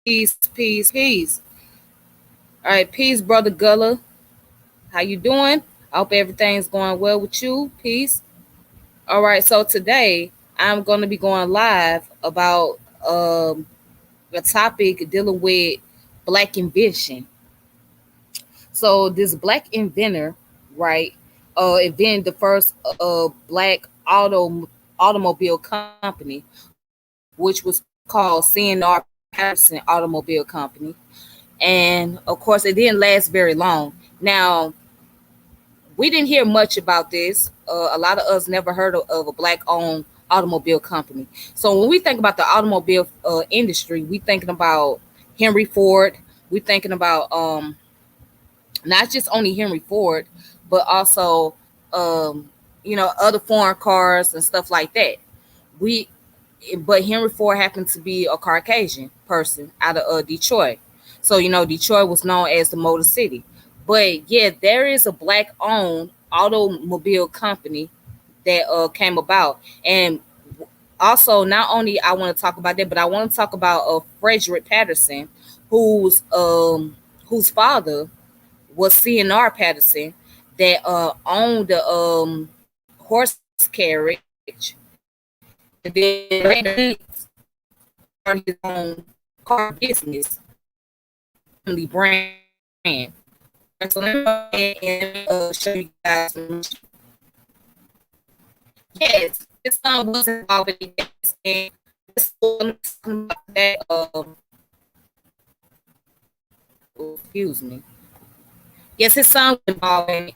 Peace, peace, peace. All right, peace, brother Gullah. How you doing? I hope everything's going well with you. Peace. All right, so today I'm going to be going live about a topic dealing with black invention. So this black inventor, right, invented the first black automobile company, which was called C&R Patterson Automobile Company. And of course, it didn't last very long. Now, we didn't hear much about this. A lot of us never heard of a black-owned automobile company. So when we think about the automobile industry, we thinking about Henry Ford. We thinking about not just only Henry Ford, but also other foreign cars and stuff like that. We but Henry Ford happened to be a Caucasian person out of Detroit. So Detroit was known as the Motor City. But yeah, there is a black owned automobile company that came about. And also, not only I want to talk about that, but I want to talk about Frederick Patterson, whose father was C&R Patterson, that owned the horse carriage, and then later started his own car business, family brand. So let me go ahead and show you guys. Yes, his son was involved in this, and that's what I'm talking about that. Excuse me. Yes, his son was involved in it,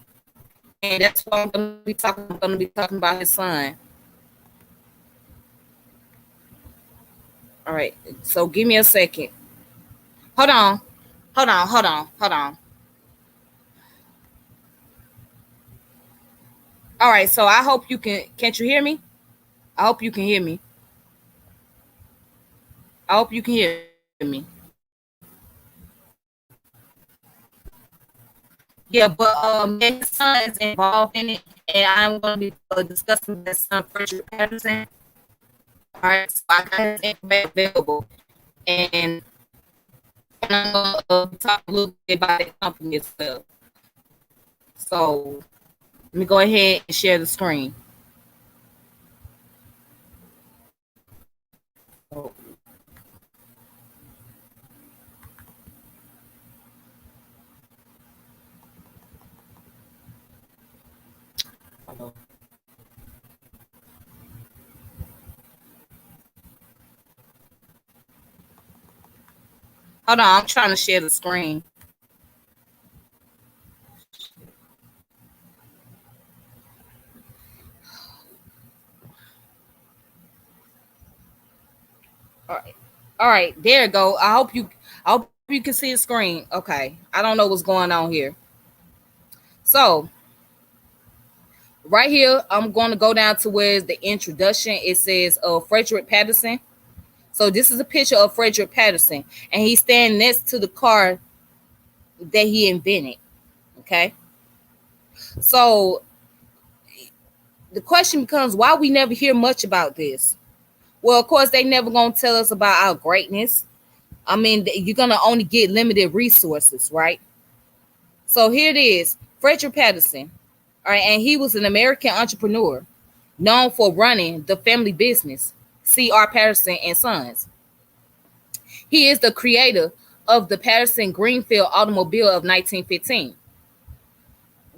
and that's what I'm going to be talking. I'm going to be talking about his son. All right. So give me a second. Hold on. Hold on. All right. So I hope you can. Can't you hear me? I hope you can hear me. I hope you can hear me. Yeah, but yeah, his son is involved in it, and I'm going to be discussing his son, Frederick Patterson. All right, so I got his information available, and I'm going to talk a little bit about the company as well. So let me go ahead and share the screen. So, hold on, I'm trying to share the screen. All right, all right, there you go. I hope you can see the screen. Okay, I don't know what's going on here. So right here, I'm going to go down to where's the introduction. It says Frederick Patterson. So this is a picture of Frederick Patterson, and he's standing next to the car that he invented. Okay, so the question becomes why we never hear much about this. Well, of course, they never gonna tell us about our greatness. I mean, you're gonna only get limited resources, right? So here it is, Frederick Patterson. All right, and he was an American entrepreneur known for running the family business, C.R. Patterson and Sons. He is the creator of the Patterson-Greenfield automobile of 1915.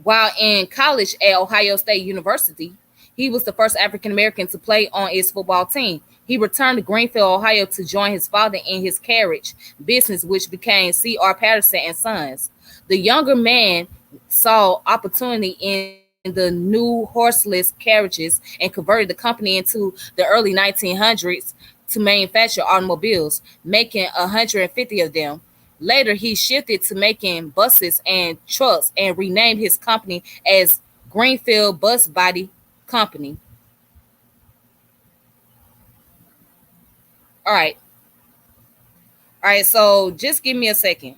While in college at Ohio State University, he was the first African American to play on its football team. He returned to Greenfield, Ohio to join his father in his carriage business, which became C.R. Patterson and Sons. The younger man saw opportunity in the new horseless carriages and converted the company into the early 1900s to manufacture automobiles, making 150 of them. Later, he shifted to making buses and trucks and renamed his company as Greenfield Bus Body Company. All right. All right. So just give me a second.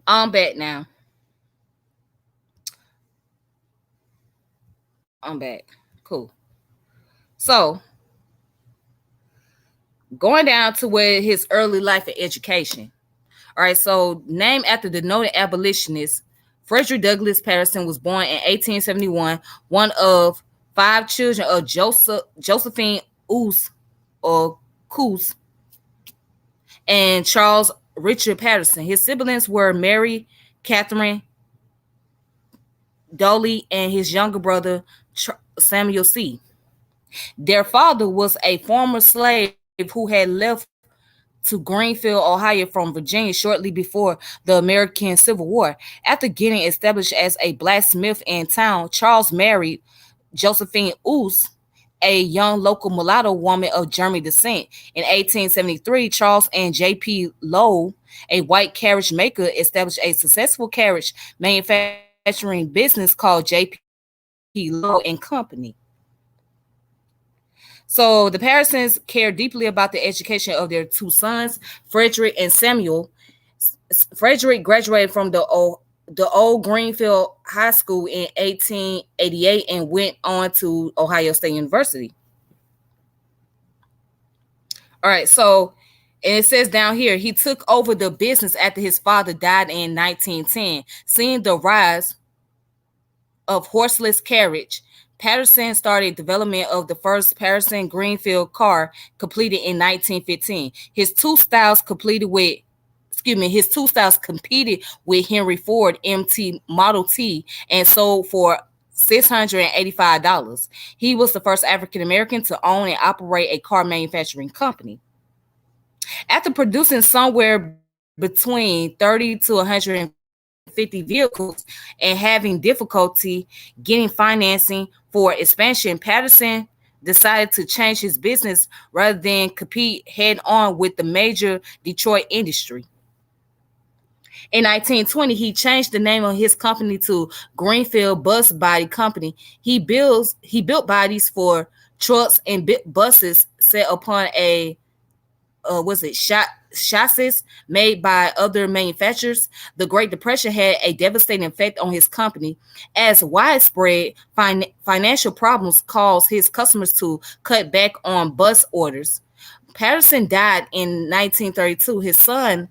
I'm back now. I'm back. Cool. So going down to where his early life and education. All right, so named after the noted abolitionist, Frederick Douglas Patterson was born in 1871, one of five children of Josephine Oos or Coos and Charles Richard Patterson. His siblings were Mary, Catherine, Dolly, and his younger brother Samuel C. Their father was a former slave who had left to Greenfield, Ohio from Virginia shortly before the American Civil War. After getting established as a blacksmith in town, Charles married Josephine Oos, a young local mulatto woman of German descent. In 1873, Charles and J.P. Lowe, a white carriage maker, established a successful carriage manufacturing business called J.P. Lowe and Company. So the Pattersons cared deeply about the education of their two sons, Frederick and Samuel. Frederick graduated from the old Greenfield High School in 1888 and went on to Ohio State University. All right, so and it says down here he took over the business after his father died in 1910. Seeing the rise of horseless carriage, Patterson started development of the first Patterson-Greenfield car completed in 1915. His two styles competed with Henry Ford MT Model T and sold for $685. He was the first African American to own and operate a car manufacturing company. After producing somewhere between 30 to 150 vehicles and having difficulty getting financing for expansion, Patterson decided to change his business rather than compete head on with the major Detroit industry. In 1920, he changed the name of his company to Greenfield Bus Body Company. He built bodies for trucks and buses set upon a was it chassis made by other manufacturers. The Great Depression had a devastating effect on his company, as widespread financial problems caused his customers to cut back on bus orders. Patterson died in 1932. His son,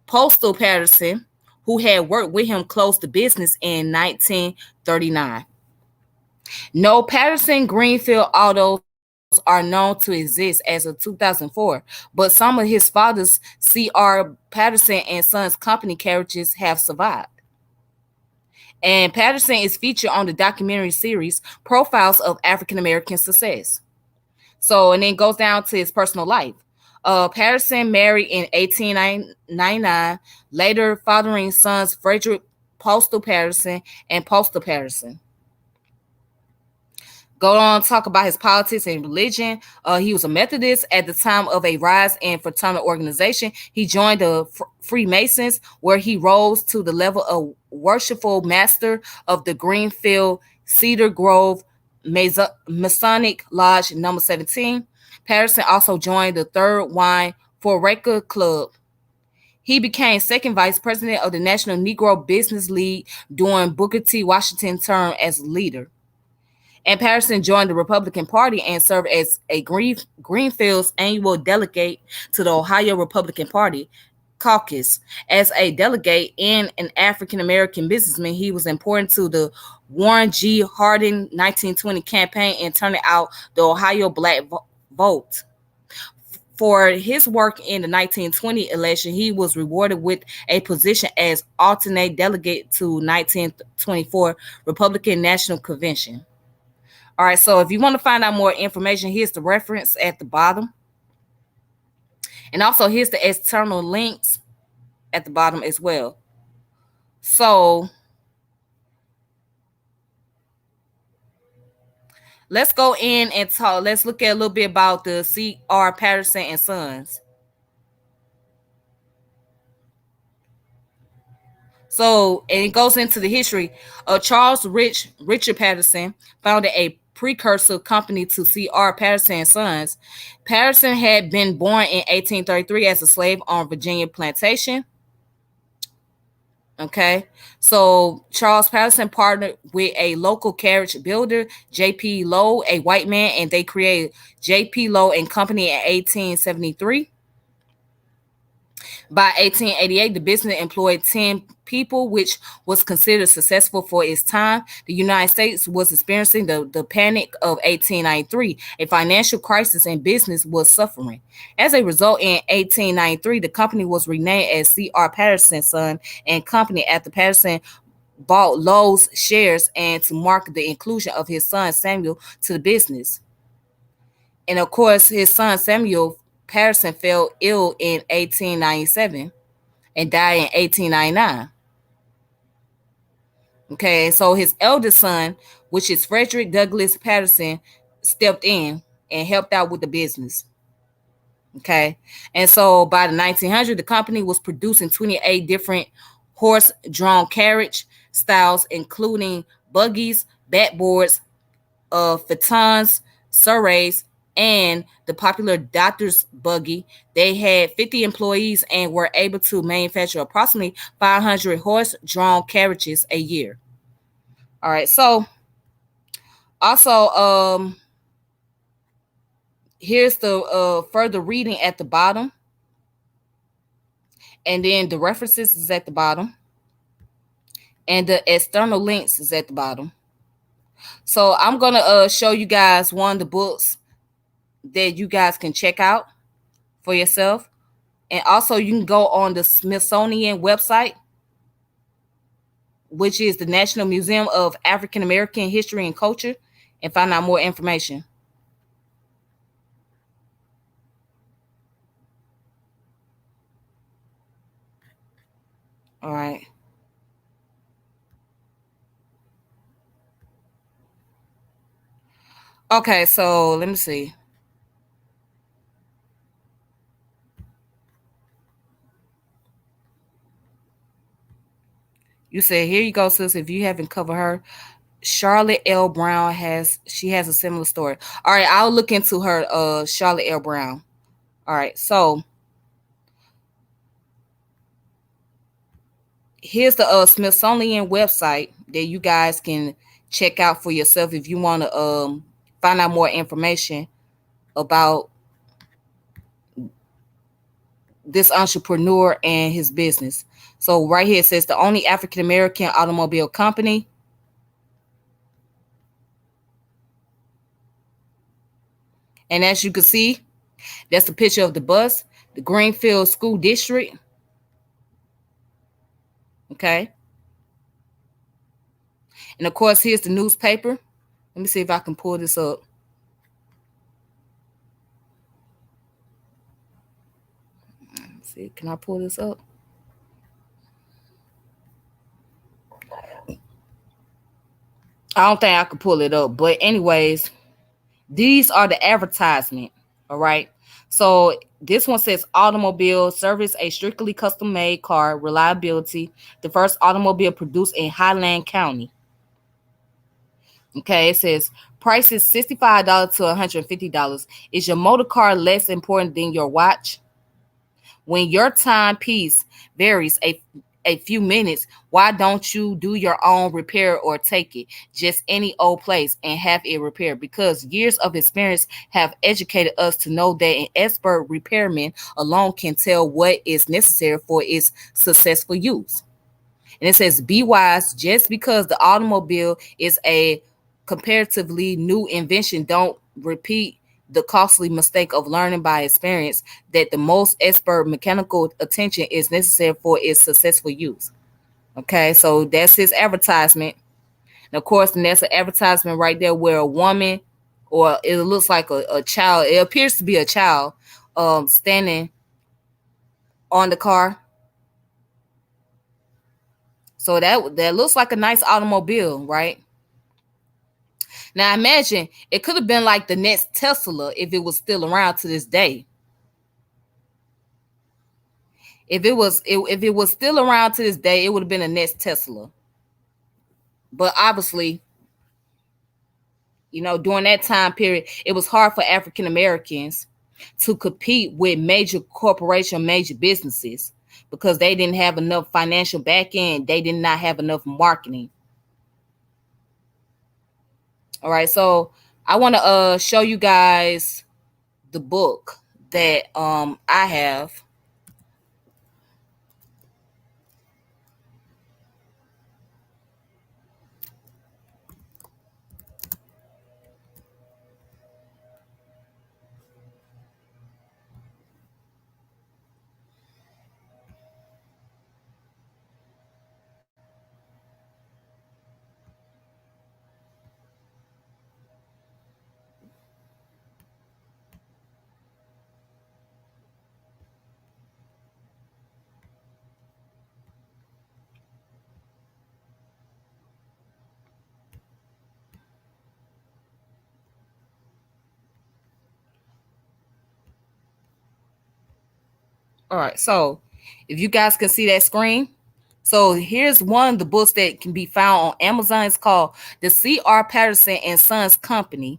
Postal Patterson, who had worked with him, closed the business in 1939. No Patterson Greenfield autos are known to exist as of 2004, but some of his father's C.R. Patterson and Sons company carriages have survived. And Patterson is featured on the documentary series Profiles of African American Success. So, and then goes down to his personal life. Patterson married in 1899, later fathering sons Frederick Postal Patterson and Postal Patterson. Go on to talk about his politics and religion. He was a Methodist at the time of a rise in fraternal organization. He joined the Freemasons, where he rose to the level of worshipful master of the Greenfield Cedar Grove Masonic Lodge number 17. Patterson also joined the Third Wine Foraker Club. He became second vice president of the National Negro Business League during Booker T. Washington's term as leader. And Patterson joined the Republican Party and served as a Greenfield's annual delegate to the Ohio Republican Party caucus. As a delegate and an African American businessman, he was important to the Warren G. Harding 1920 campaign and turning out the Ohio black vote. For his work in the 1920 election, he was rewarded with a position as alternate delegate to 1924 Republican National Convention. All right, so if you want to find out more information, here's the reference at the bottom. And also here's the external links at the bottom as well. So let's go in and talk. Let's look at a little bit about the C.R. Patterson and Sons. So, and it goes into the history. Charles Richard Patterson founded a precursor company to C.R. Patterson and Sons. Patterson had been born in 1833 as a slave on Virginia plantation. Okay. So Charles Patterson partnered with a local carriage builder, J.P. Lowe, a white man, and they created J.P. Lowe and Company in 1873. By 1888, the business employed 10 people, which was considered successful for its time. The United States was experiencing the panic of 1893. A financial crisis and business was suffering. As a result, in 1893, the company was renamed as C.R. Patterson Son and Company after Patterson bought Lowe's shares and to mark the inclusion of his son Samuel to the business. And of course, his son Samuel Patterson fell ill in 1897 and died in 1899. Okay, so his eldest son, which is Frederick Douglas Patterson, stepped in and helped out with the business. Okay, and so by the 1900s, the company was producing 28 different horse-drawn carriage styles, including buggies, backboards, Fatons, Surreys, and the popular doctor's buggy. They had 50 employees and were able to manufacture approximately 500 horse-drawn carriages a year. All right, so also here's the further reading at the bottom, and then the references is at the bottom, and the external links is at the bottom. So I'm gonna show you guys one of the books that you guys can check out for yourself. And also, you can go on the Smithsonian website, which is the National Museum of African American History and Culture, and find out more information. All right. Okay, so let me see. You said, here you go, sis. If you haven't covered her, Charlotte L. Brown has a similar story. All right, I'll look into her, Charlotte L. Brown. All right, so here's the Smithsonian website that you guys can check out for yourself if you want to find out more information about this entrepreneur and his business. So right here it says the only African American automobile company. And as you can see, that's a picture of the bus, the Greenfield School District. Okay. And of course, here's the newspaper. Let me see if I can pull this up. Let's see, can I pull this up? I don't think I can pull it up. But anyways, these are the advertisement. All right. So this one says automobile service, a strictly custom made car, reliability, the first automobile produced in Highland County. Okay, it says price is $65 to $150. Is your motor car less important than your watch? When your timepiece varies a few minutes, why don't you do your own repair or take it just any old place and have it repaired? Because years of experience have educated us to know that an expert repairman alone can tell what is necessary for its successful use. And it says, be wise. Just because the automobile is a comparatively new invention, don't repeat the costly mistake of learning by experience that the most expert mechanical attention is necessary for its successful use. Okay, so that's his advertisement. And of course, and that's an advertisement right there where a woman, or it looks like a child, it appears to be a child, standing on the car. So that looks like a nice automobile, right? Now imagine it could have been like the next Tesla if it was still around to this day. If it was still around to this day, it would have been a next Tesla. But obviously, during that time period, it was hard for African Americans to compete with major corporation, major businesses. because they didn't have enough financial backing. They did not have enough marketing. All right, so I want to show you guys the book that I have. All right, so if you guys can see that screen, so here's one of the books that can be found on Amazon. It's called The C.R. Patterson and Sons Company,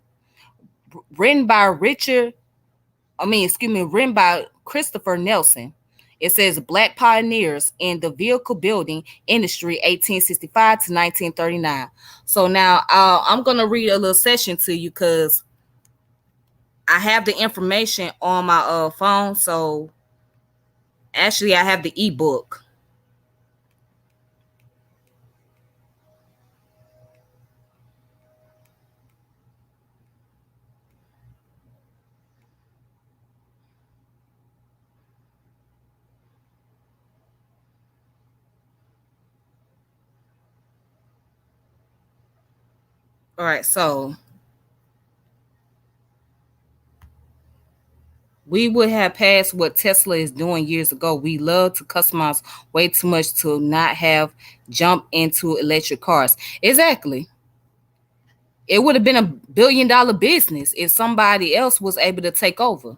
written by written by Christopher Nelson. It says Black Pioneers in the Vehicle Building Industry, 1865 to 1939. So now I'm going to read a little section to you because I have the information on my phone. So actually, I have the ebook. All right, so we would have passed what Tesla is doing years ago. We love to customize way too much to not have jump into electric cars. Exactly. It would have been $1 billion business if somebody else was able to take over. All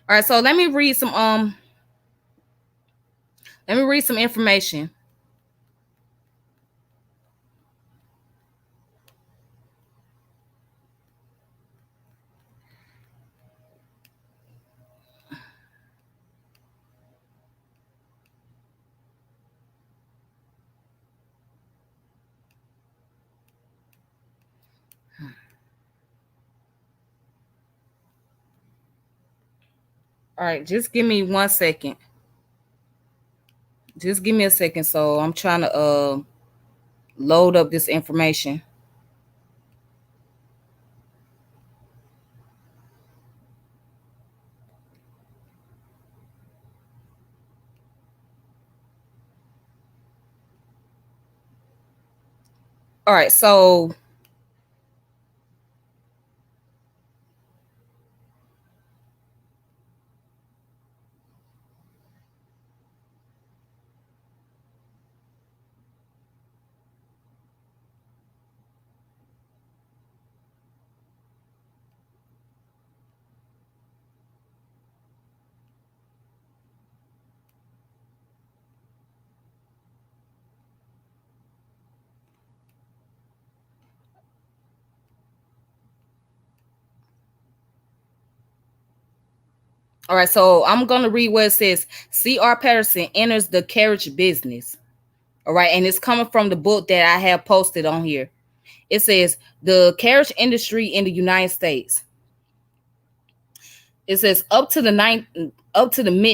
right, so let me read some information. All right, just give me 1 second. Just give me a second. So I'm trying to load up this information. All right, so all right, so I'm gonna read what it says. C.R. Patterson enters the carriage business. All right, and it's coming from the book that I have posted on here. It says the carriage industry in the United States. It says up to the mid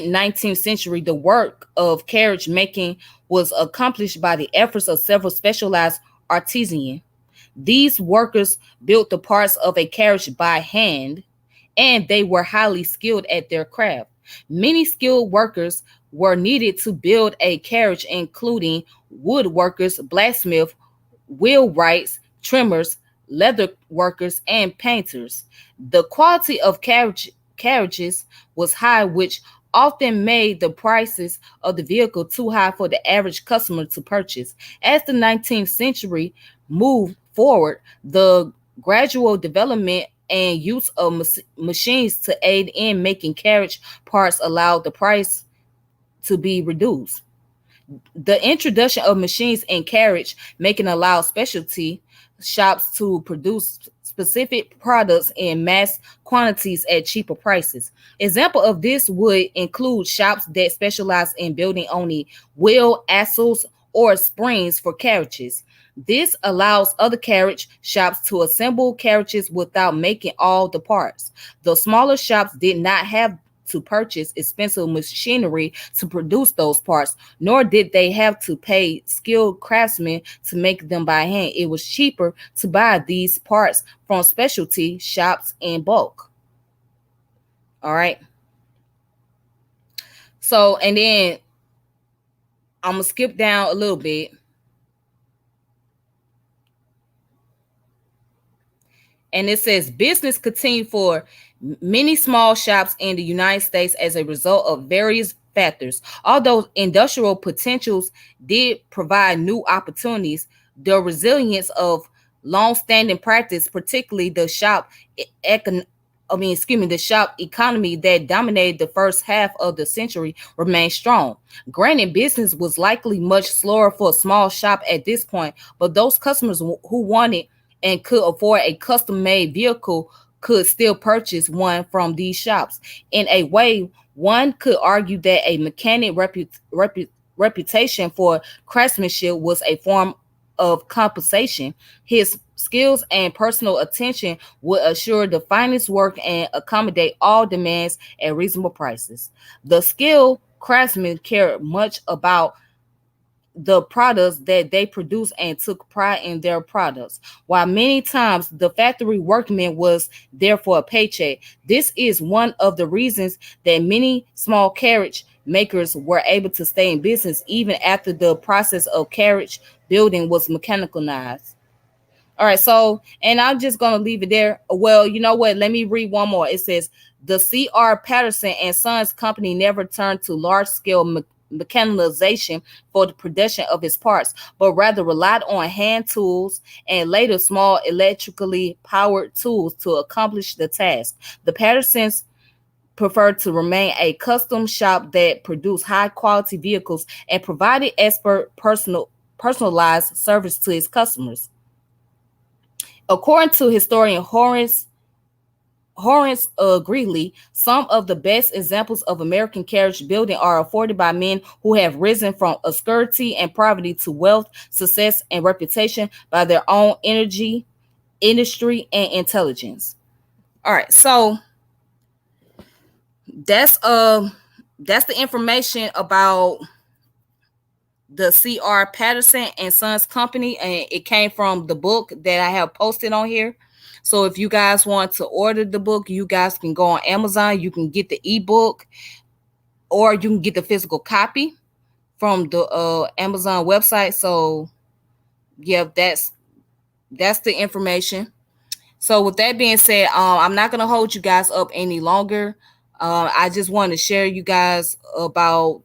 19th century, the work of carriage making was accomplished by the efforts of several specialized artisans. These workers built the parts of a carriage by hand, and they were highly skilled at their craft. Many skilled workers were needed to build a carriage, including woodworkers, blacksmiths, wheelwrights, trimmers, leather workers, and painters. The quality of carriages was high, which often made the prices of the vehicle too high for the average customer to purchase. As the 19th century moved forward, the gradual development and use of machines to aid in making carriage parts allowed the price to be reduced. The introduction of machines in carriage making allowed specialty shops to produce specific products in mass quantities at cheaper prices. Example of this would include shops that specialize in building only wheel axles or springs for carriages. This allows other carriage shops to assemble carriages without making all the parts. The smaller shops did not have to purchase expensive machinery to produce those parts, nor did they have to pay skilled craftsmen to make them by hand. It was cheaper to buy these parts from specialty shops in bulk. All right. So, and then I'm going to skip down a little bit. And it says business continued for many small shops in the United States as a result of various factors. Although industrial potentials did provide new opportunities, the resilience of long-standing practice, particularly the shop economy that dominated the first half of the century, remained strong. Granted, business was likely much slower for a small shop at this point, but those customers who wanted and could afford a custom-made vehicle could still purchase one from these shops. In a way, one could argue that a mechanic reputation for craftsmanship was a form of compensation. His skills and personal attention would assure the finest work and accommodate all demands at reasonable prices. The skilled craftsmen cared much about the products that they produced and took pride in their products. While many times the factory workman was there for a paycheck, this is one of the reasons that many small carriage makers were able to stay in business even after the process of carriage building was mechanized. All right, so and I'm just gonna leave it there. Well, you know what? Let me read one more. It says the C.R. Patterson and Sons company never turned to large scale mechanization for the production of its parts, but rather relied on hand tools and later small electrically powered tools to accomplish the task. The Pattersons preferred to remain a custom shop that produced high quality vehicles and provided expert personalized service to its customers. According to historian Horace Greeley, some of the best examples of American carriage building are afforded by men who have risen from obscurity and poverty to wealth, success, and reputation by their own energy, industry, and intelligence. All right, so that's that's the information about the C.R. Patterson and Sons Company, and it came from the book that I have posted on here. So if you guys want to order the book, you guys can go on Amazon. You can get the ebook, or you can get the physical copy from the Amazon website. So yeah, that's the information. So with that being said, I'm not gonna hold you guys up any longer. I just want to share you guys about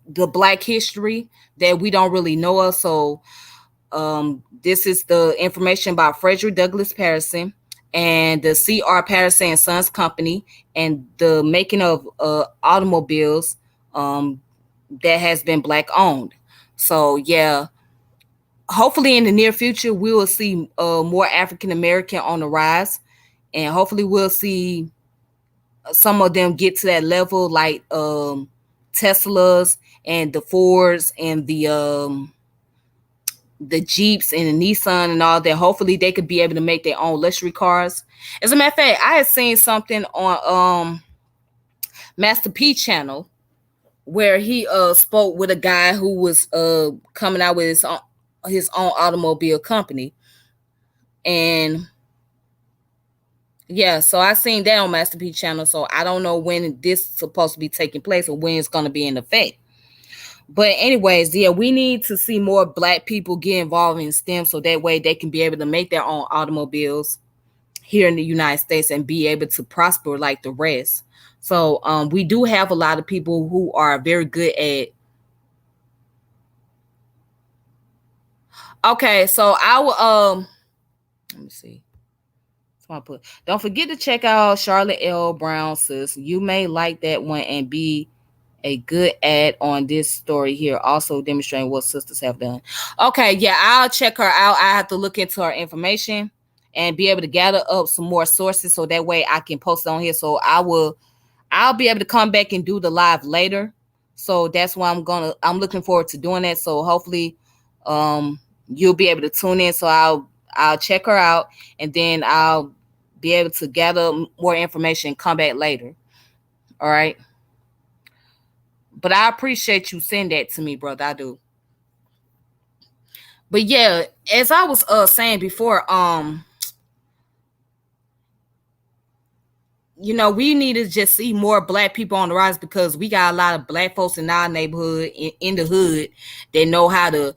the Black history that we don't really know of. So this is the information about Frederick Douglas Patterson and the C.R. Patterson and Sons Company and the making of automobiles that has been Black owned. So yeah, hopefully in the near future we will see more African American on the rise, and hopefully we'll see some of them get to that level like Teslas and the Fords and the Jeeps and the Nissan and all that. Hopefully they could be able to make their own luxury cars. As a matter of fact, I had seen something on Master P channel where he spoke with a guy who was coming out with his own automobile company. And yeah, so I seen that on Master P channel. So I don't know when this is supposed to be taking place or when it's going to be in effect. But anyways, yeah, we need to see more Black people get involved in STEM so that way they can be able to make their own automobiles here in the United States and be able to prosper like the rest. So we do have a lot of people who are very good at. Okay, so I will let me see. Don't forget to check out Charlotte L. Brown, sis. You may like that one and be a good ad on this story here, also demonstrating what sisters have done. Okay, yeah, I'll check her out. I have to look into her information and be able to gather up some more sources so that way I can post it on here. So I'll be able to come back and do the live later. So that's why I'm looking forward to doing that. So hopefully you'll be able to tune in. So I'll check her out, and then I'll be able to gather more information and come back later. All right. But I appreciate you sending that to me, brother. I do. But yeah, as I was saying before, we need to just see more black people on the rise, because we got a lot of black folks in our neighborhood, in the hood, that know how to,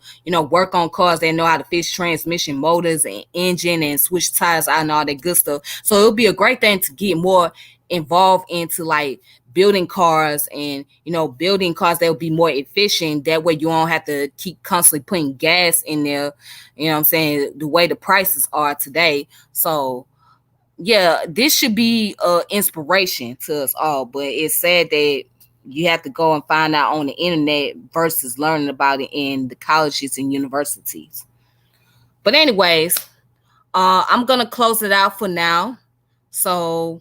work on cars. They know how to fix transmission, motors, and engine, and switch tires out and all that good stuff. So it'll be a great thing to get more involved into, like, building cars, and building cars that will be more efficient. That way you don't have to keep constantly putting gas in there. You know what I'm saying? The way the prices are today. So yeah, this should be inspiration to us all, but it's sad that you have to go and find out on the internet versus learning about it in the colleges and universities. But anyways, I'm gonna close it out for now. So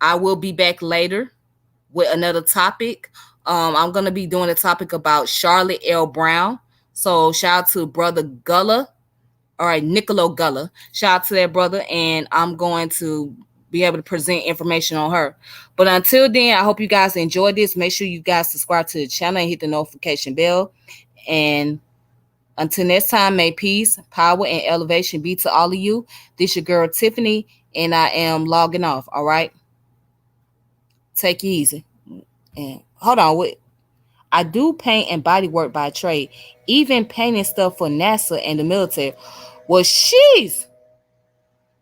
I will be back later with another topic. I'm gonna be doing a topic about Charlotte L. Brown. So shout out to Brother Gullah. All right, Niccolo Gullah. Shout out to that brother, and I'm going to be able to present information on her. But until then, I hope you guys enjoyed this. Make sure you guys subscribe to the channel and hit the notification bell. And until next time, may peace, power, and elevation be to all of you. This your girl Tiffany, and I am logging off. All right, take it easy. And hold on, wait. I do paint and body work by trade, even painting stuff for NASA and the military. Well, she's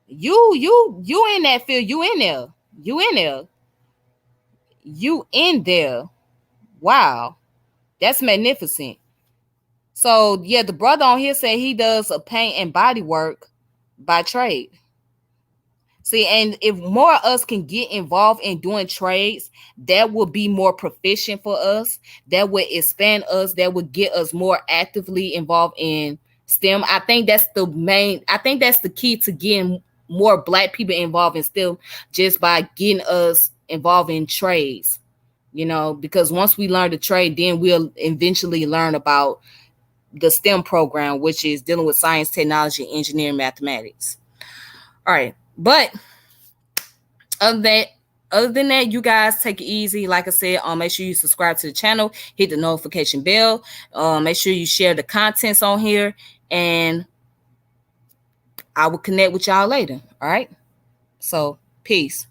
you in that field. You in there. You in there. You in there. Wow, that's magnificent. So yeah, the brother on here said he does a paint and body work by trade. See, and if more of us can get involved in doing trades, that will be more proficient for us. That would expand us. That would get us more actively involved in STEM. I think that's the key to getting more black people involved in STEM, just by getting us involved in trades. Because once we learn the trade, then we'll eventually learn about the STEM program, which is dealing with science, technology, engineering, mathematics. All right. But other than that, you guys take it easy. Like I said, make sure you subscribe to the channel, hit the notification bell. Make sure you share the contents on here, and I will connect with y'all later. All right. So peace.